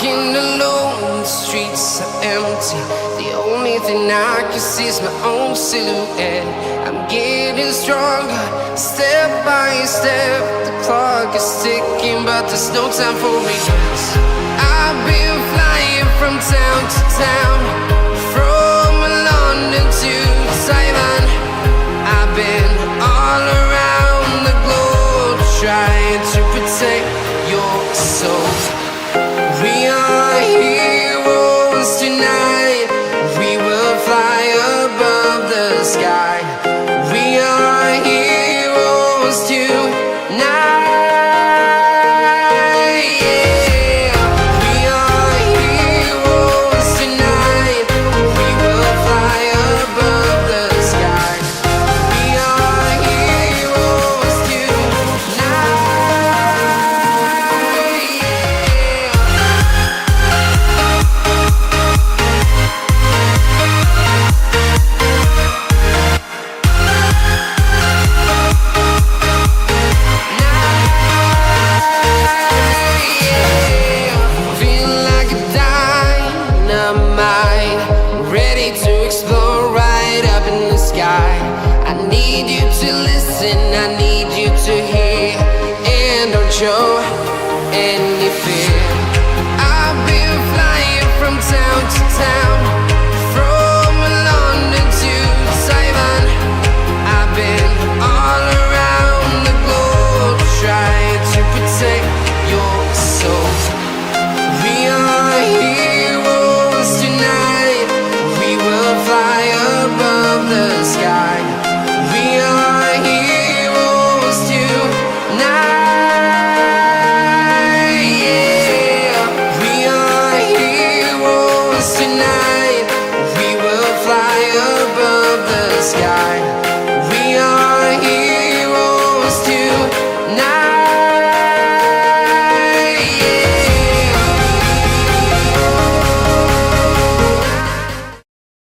Walking alone, the streets are empty. The only thing I can see is my own silhouette. I'm getting stronger, step by step. The clock is ticking, but there's no time for regrets. I've been flying from town to town, from London to Taiwan. I've been all around the globe, trying to protect your soul. We are heroes tonight. We will fly above the sky. We are heroes tonight. Yeah. We are heroes tonight. We will fly above the sky. We are heroes tonight. Feel like a dynamite, ready to explode right up in the sky. I need you to listen, I need